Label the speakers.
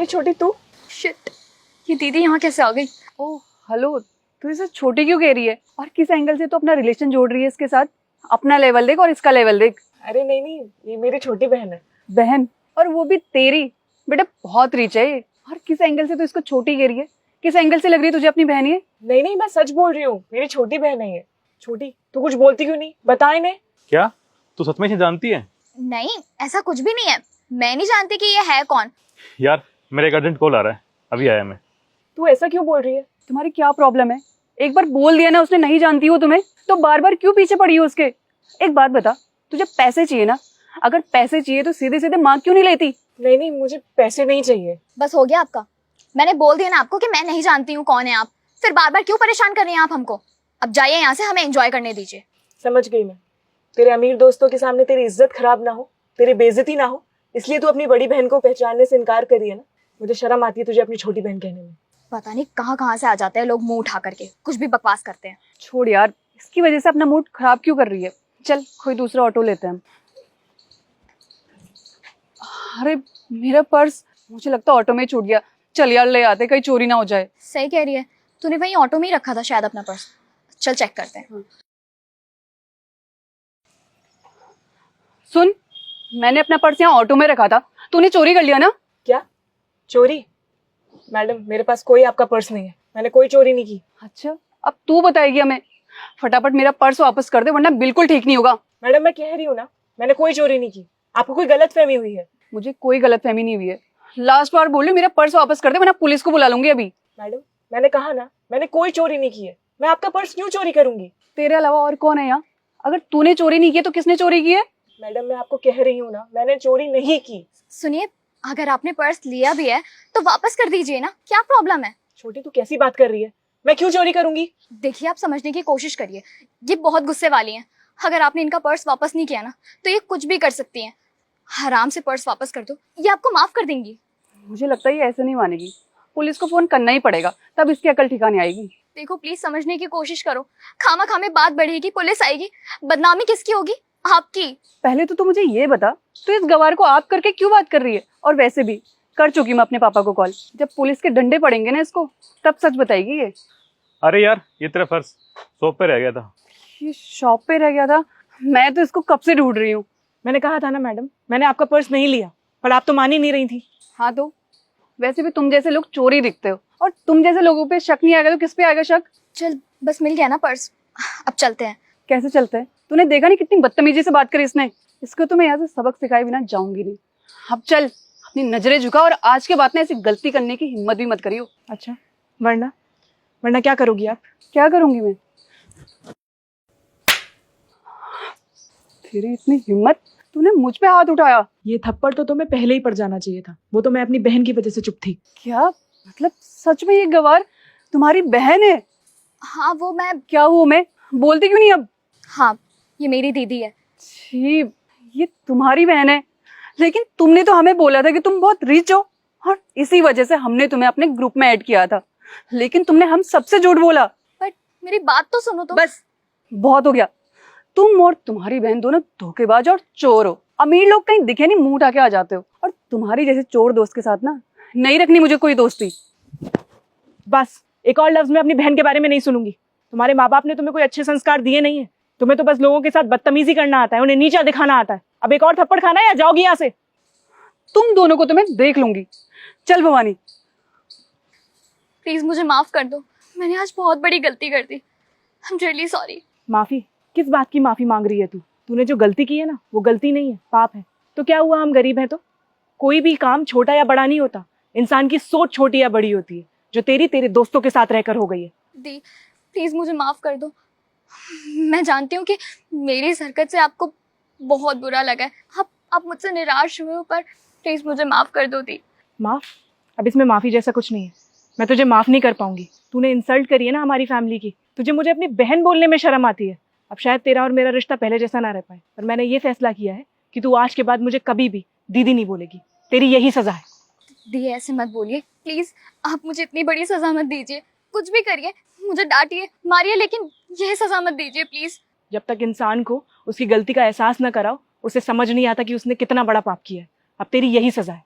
Speaker 1: अरे छोटी तू।
Speaker 2: शिट, ये दीदी यहाँ कैसे आ गई?
Speaker 3: ओह हेलो, तू इसे छोटी क्यों कह रही है? और किस एंगल से तो अपना रिलेशन जोड़ रही है इसके साथ? अपना लेवल देख और इसका लेवल देख।
Speaker 1: अरे नहीं नहीं, ये मेरी छोटी बहन है।
Speaker 3: बहन? और वो भी तेरी? बेटा बहुत रीच है ये। और किस एंगल से तो इसको छोटी कह रही है? किस एंगल से लग रही है तुझे अपनी बहन ये?
Speaker 1: नहीं नहीं, मैं सच बोल रही हूँ, मेरी छोटी बहन है ये। छोटी तू कुछ बोलती क्यों नहीं, बता इन्हें।
Speaker 4: क्या तू सच में इसे जानती है?
Speaker 2: नहीं, ऐसा कुछ भी नहीं है। मैं नहीं जानती कि ये है कौन।
Speaker 4: यार मेरा एक अर्जेंट कॉल आ रहा है, अभी आया मैं।
Speaker 1: तू ऐसा क्यों बोल रही है?
Speaker 3: तुम्हारी क्या प्रॉब्लम है? एक बार बोल दिया ना उसने नहीं जानती हो तुम्हें, तो बार बार क्यों पीछे पड़ी हो उसके? एक बात बता, तुझे पैसे चाहिए ना? अगर पैसे चाहिए तो सीधे सीधे मांग क्यों नहीं लेती?
Speaker 1: नहीं नहीं, मुझे पैसे नहीं चाहिए।
Speaker 2: बस हो गया आपका। मैंने बोल दिया ना आपको कि मैं नहीं जानती हूँ कौन है आप। फिर बार बार क्यों परेशान कर रहे हैं आप हमको? अब जाइए यहाँ से, हमें एंजॉय करने दीजिए।
Speaker 1: समझ गई मैं। तेरे अमीर दोस्तों के सामने तेरी इज्जत खराब ना हो, तेरी बेइज्जती ना हो, इसलिए तू अपनी बड़ी बहन को पहचानने से इनकार करी है ना। मुझे शर्म आती है तुझे अपनी छोटी बहन कहने में।
Speaker 2: पता नहीं कहाँ कहाँ से आ जाते हैं लोग मुंह उठा करके, कुछ भी बकवास करते हैं।
Speaker 3: छोड़ यार, इसकी वजह से अपना मूड खराब क्यों कर रही है? चल कोई दूसरा ऑटो लेते हैं हम। अरे मेरा पर्स, मुझे लगता है ऑटो में ही छूट गया। चल यार ले आते, कहीं चोरी ना हो जाए।
Speaker 2: सही कह रही है, तूने वहीं ऑटो में ही रखा था शायद अपना पर्स। चल चेक करते हैं।
Speaker 3: सुन, मैंने अपना पर्स यहाँ ऑटो में रखा था, तूने चोरी कर लिया ना?
Speaker 1: क्या चोरी? मैडम मेरे पास कोई आपका पर्स नहीं है, मैंने कोई चोरी नहीं की।
Speaker 3: अच्छा, अब तू बताएगी हमें। फटाफट मेरा पर्स वापस कर दे वरना बिल्कुल ठीक नहीं होगा।
Speaker 1: मैडम मैं कह रही हूँ ना, मैंने कोई चोरी नहीं की, आपको कोई गलतफहमी हुई है।
Speaker 3: मुझे कोई गलतफहमी नहीं हुई है। लास्ट बार बोल रही हूँ, मेरा पर्स वापस कर दे वरना पुलिस को बुला लूंगी अभी।
Speaker 1: मैडम मैंने कहा ना, मैंने कोई चोरी नहीं की है, मैं आपका पर्स क्यों चोरी करूंगी?
Speaker 3: तेरे अलावा और कौन है यहाँ? अगर तूने चोरी नहीं की तो किसने चोरी की है?
Speaker 1: मैडम मैं आपको कह रही हूँ ना, मैंने चोरी नहीं की।
Speaker 2: सुनिए, अगर आपने पर्स लिया भी है तो वापस कर दीजिए ना, क्या प्रॉब्लम है?
Speaker 1: छोटी तू कैसी बात कर रही है, मैं क्यों चोरी करूंगी?
Speaker 2: देखिए, आप समझने की कोशिश करिए, ये बहुत गुस्से वाली हैं। अगर आपने इनका पर्स वापस नहीं किया ना तो ये कुछ भी कर सकती हैं। आराम से पर्स वापस कर दो, ये आपको माफ कर देंगी।
Speaker 3: मुझे लगता है ये ऐसे नहीं मानेगी। पुलिस को फोन करना ही पड़ेगा, तब इसकी अकल ठिकाने आएगी।
Speaker 2: देखो प्लीज समझने की कोशिश करो, खामा खामे बात बढ़ेगी, पुलिस आएगी, बदनामी किसकी होगी? आपकी।
Speaker 3: पहले तो तू मुझे ये बता, तू इस गवार को आप करके क्यों बात कर रही है? और वैसे भी कर चुकी मैं अपने पापा को कॉल। जब पुलिस के डंडे पड़ेंगे ना इसको, तब सच बताएगी ये।
Speaker 4: अरे यार ये तेरा पर्स शॉप पे रह गया था।
Speaker 3: ये शॉप पे रह गया था? मैं तो इसको कब से ढूंढ रही हूँ।
Speaker 1: मैंने कहा था ना मैडम, मैंने आपका पर्स नहीं लिया, पर आप तो मान ही नहीं रही थी।
Speaker 3: हाँ तो वैसे भी तुम जैसे लोग चोरी दिखते हो, और तुम जैसे लोगों पे शक नहीं आएगा तो किस पे आएगा शक?
Speaker 2: चल बस मिल गया ना पर्स, अब चलते हैं।
Speaker 3: कैसे चलते हैं? तूने देखा नहीं कितनी बदतमीजी से बात करी इसने? इसको तो मैं यहाँ से सबक सिखाए बिना जाऊंगी नहीं। अब चल, अपनी नजरें झुका और आज के बाद में ऐसी गलती करने की हिम्मत भी मत करियो।
Speaker 1: अच्छा, वरना वरना क्या करोगी आप?
Speaker 3: क्या करूंगी मैं? तेरी इतनी हिम्मत, तूने मुझ पे हाथ उठाया?
Speaker 1: ये थप्पड़ तो तुम्हें पहले ही पड़ जाना चाहिए था, वो तो मैं अपनी बहन की वजह से चुप थी।
Speaker 3: क्या मतलब? सच में ये गवार तुम्हारी बहन है?
Speaker 2: हाँ वो मैं।
Speaker 3: क्या हुआ? मैं बोलती क्यों नहीं अब?
Speaker 2: हाँ, ये मेरी दीदी है।
Speaker 3: छी, ये तुम्हारी बहन है? लेकिन तुमने तो हमें बोला था कि तुम बहुत रिच हो, और इसी वजह से हमने तुम्हें अपने ग्रुप में ऐड किया था। लेकिन तुमने हम सबसे झूठ बोला।
Speaker 2: बट मेरी बात तो सुनो तो।
Speaker 3: बस बहुत हो गया। तुम और तुम्हारी बहन दोनों धोखेबाज और चोर हो। अमीर लोग कहीं दिखे नहीं मुंह उठा के आ जाते हो, और तुम्हारी जैसे चोर दोस्त के साथ ना नहीं रखनी मुझे कोई दोस्ती।
Speaker 1: बस एक और लफ्ज मैं अपनी बहन के बारे में नहीं सुनूंगी। तुम्हारे माँ बाप ने तुम्हें कोई अच्छे संस्कार दिए नहीं है, तुम्हें तो बस लोगों के साथ बदतमीजी करना आता है, उन्हें नीचा दिखाना आता है। अब एक और थप्पड़ खाना है या जाओगी यहाँ से?
Speaker 3: तुम दोनों को तो मैं देख लूंगी। चल भवानी।
Speaker 2: प्लीज मुझे माफ कर दो, मैंने आज बहुत बड़ी गलती कर दी। I am really sorry.
Speaker 1: माफी? किस बात की माफी मांग रही है तू? तूने जो गलती की है ना, वो गलती नहीं है, पाप है। तो क्या हुआ, हम गरीब हैं तो? कोई भी काम छोटा या बड़ा नहीं होता, इंसान की सोच छोटी या बड़ी होती है, जो तेरे दोस्तों के साथ रहकर हो गई है।
Speaker 2: दी प्लीज मुझे माफ कर दो। मैं जानती हूँ कि मेरी इस हरकत से आपको बहुत बुरा लगा है, आप मुझसे निराश हुए हो, पर प्लीज मुझे माफ कर दो दी।
Speaker 1: माफ? अब इसमें माफी जैसा कुछ नहीं है, मैं तुझे माफ नहीं कर पाऊंगी। तूने इंसल्ट करी है ना हमारी फैमिली की, तुझे मुझे अपनी बहन बोलने में शर्म आती है। अब शायद तेरा और मेरा रिश्ता पहले जैसा ना रह पाए, पर मैंने ये फैसला किया है कि तू आज के बाद मुझे कभी भी दीदी नहीं बोलेगी। तेरी यही सजा है।
Speaker 2: दी ऐसे मत बोलिए प्लीज, आप मुझे इतनी बड़ी सजा मत दीजिए। कुछ भी करिए, मुझे डांटिए मारिए, लेकिन यह सजा मत दीजिए प्लीज।
Speaker 1: जब तक इंसान को उसकी गलती का एहसास न कराओ, उसे समझ नहीं आता कि उसने कितना बड़ा पाप किया है। अब तेरी यही सजा है।